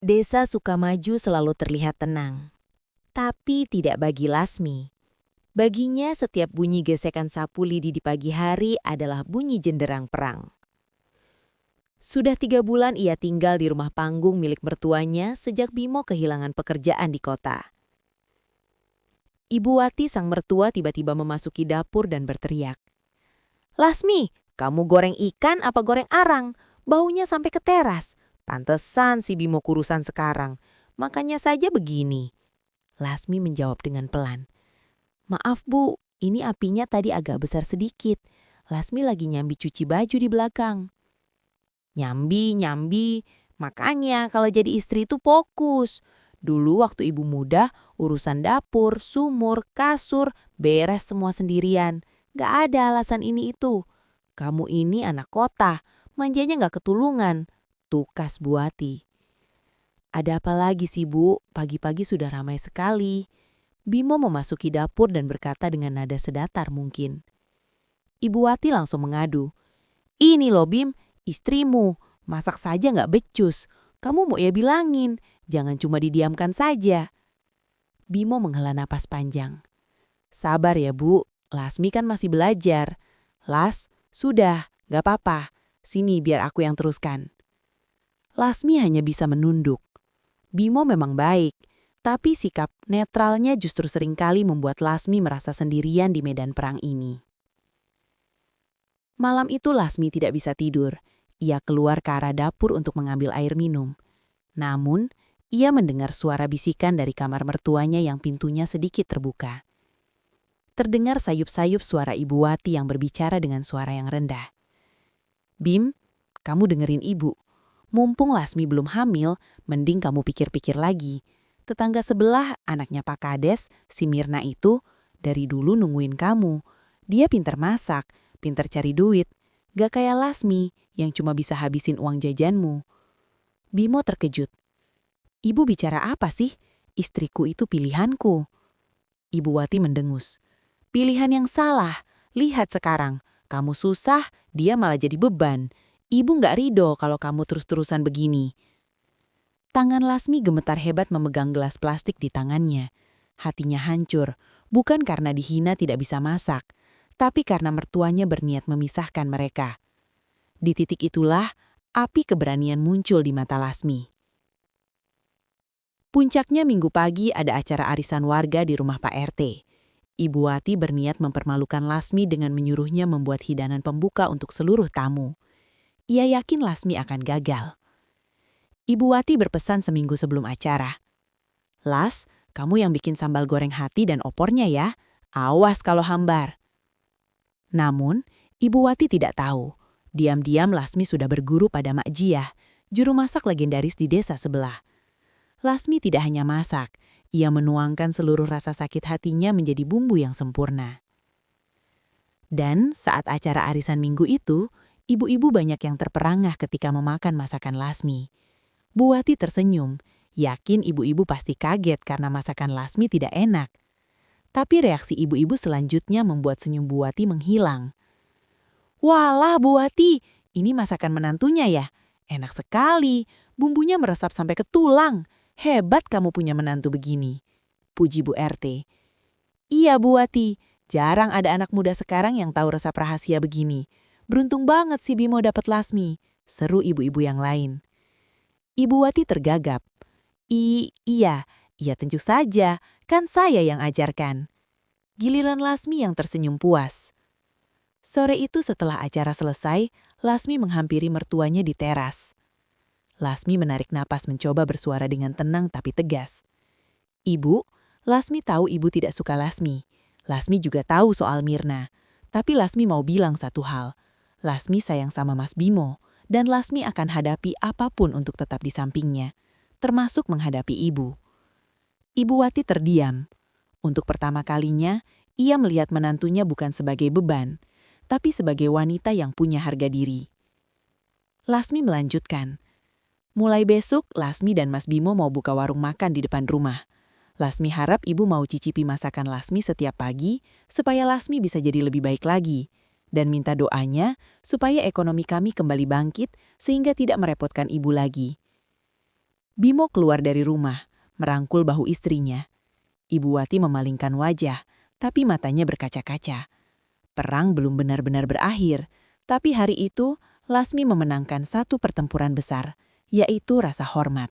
Desa Sukamaju selalu terlihat tenang. Tapi tidak bagi Lasmi. Baginya setiap bunyi gesekan sapu lidi di pagi hari adalah bunyi jenderang perang. Sudah 3 bulan ia tinggal di rumah panggung milik mertuanya sejak Bimo kehilangan pekerjaan di kota. Ibu Wati sang mertua tiba-tiba memasuki dapur dan berteriak. "Lasmi, kamu goreng ikan apa goreng arang? Baunya sampai ke teras. Pantesan si Bimo kurusan sekarang. Makanya saja begini." Lasmi menjawab dengan pelan. "Maaf Bu, ini apinya tadi agak besar sedikit. Lasmi lagi nyambi cuci baju di belakang." Nyambi. Makanya kalau jadi istri itu fokus. Dulu waktu ibu muda, urusan dapur, sumur, kasur, beres semua sendirian. Gak ada alasan ini itu. Kamu ini anak kota, manjanya gak ketulungan. Tukas Buati. "Ada apa lagi sih Bu? Pagi-pagi sudah ramai sekali." Bimo memasuki dapur dan berkata dengan nada sedatar mungkin. Ibu Wati langsung mengadu. "Ini loh Bim, istrimu. Masak saja nggak becus. Kamu mau ya bilangin, jangan cuma didiamkan saja." Bimo menghela napas panjang. "Sabar ya Bu, Lasmi kan masih belajar." "Las, sudah, nggak apa-apa. Sini biar aku yang teruskan." Lasmi hanya bisa menunduk. Bimo memang baik, tapi sikap netralnya justru seringkali membuat Lasmi merasa sendirian di medan perang ini. Malam itu Lasmi tidak bisa tidur. Ia keluar ke arah dapur untuk mengambil air minum. Namun, ia mendengar suara bisikan dari kamar mertuanya yang pintunya sedikit terbuka. Terdengar sayup-sayup suara Ibu Wati yang berbicara dengan suara yang rendah. "Bim, kamu dengerin ibu. Mumpung Lasmi belum hamil, mending kamu pikir-pikir lagi. Tetangga sebelah, anaknya Pak Kades, si Mirna itu, dari dulu nungguin kamu. Dia pinter masak, pinter cari duit. Gak kayak Lasmi yang cuma bisa habisin uang jajanmu." Bimo terkejut. "Ibu bicara apa sih? Istriku itu pilihanku." Ibu Wati mendengus. "Pilihan yang salah. Lihat sekarang, kamu susah, dia malah jadi beban. Ibu gak ridho kalau kamu terus-terusan begini." Tangan Lasmi gemetar hebat memegang gelas plastik di tangannya. Hatinya hancur, bukan karena dihina tidak bisa masak, tapi karena mertuanya berniat memisahkan mereka. Di titik itulah, api keberanian muncul di mata Lasmi. Puncaknya minggu pagi ada acara arisan warga di rumah Pak RT. Ibu Wati berniat mempermalukan Lasmi dengan menyuruhnya membuat hidangan pembuka untuk seluruh tamu. Ia yakin Lasmi akan gagal. Ibu Wati berpesan seminggu sebelum acara. "Las, kamu yang bikin sambal goreng hati dan opornya ya. Awas kalau hambar." Namun, Ibu Wati tidak tahu. Diam-diam Lasmi sudah berguru pada Mak Jiah, juru masak legendaris di desa sebelah. Lasmi tidak hanya masak, ia menuangkan seluruh rasa sakit hatinya menjadi bumbu yang sempurna. Dan saat acara arisan minggu itu, ibu-ibu banyak yang terperangah ketika memakan masakan Lasmi. Bu Wati tersenyum, yakin ibu-ibu pasti kaget karena masakan Lasmi tidak enak. Tapi reaksi ibu-ibu selanjutnya membuat senyum Bu Wati menghilang. "Walah Bu Wati, ini masakan menantunya ya? Enak sekali, bumbunya meresap sampai ke tulang. Hebat kamu punya menantu begini," puji Bu RT. "Iya Bu Wati, jarang ada anak muda sekarang yang tahu resep rahasia begini. Beruntung banget si Bimo dapat Lasmi," seru ibu-ibu yang lain. Ibu Wati tergagap. Iya tentu saja, kan saya yang ajarkan." Giliran Lasmi yang tersenyum puas. Sore itu setelah acara selesai, Lasmi menghampiri mertuanya di teras. Lasmi menarik napas mencoba bersuara dengan tenang tapi tegas. "Ibu, Lasmi tahu ibu tidak suka Lasmi. Lasmi juga tahu soal Mirna. Tapi Lasmi mau bilang satu hal. Lasmi sayang sama Mas Bimo. Dan Lasmi akan hadapi apapun untuk tetap di sampingnya, termasuk menghadapi ibu." Ibu Wati terdiam. Untuk pertama kalinya, ia melihat menantunya bukan sebagai beban, tapi sebagai wanita yang punya harga diri. Lasmi melanjutkan. "Mulai besok, Lasmi dan Mas Bimo mau buka warung makan di depan rumah. Lasmi harap ibu mau cicipi masakan Lasmi setiap pagi, supaya Lasmi bisa jadi lebih baik lagi. Dan minta doanya supaya ekonomi kami kembali bangkit sehingga tidak merepotkan ibu lagi." Bimo keluar dari rumah, merangkul bahu istrinya. Ibu Wati memalingkan wajah, tapi matanya berkaca-kaca. Perang belum benar-benar berakhir, tapi hari itu Lasmi memenangkan satu pertempuran besar, yaitu rasa hormat.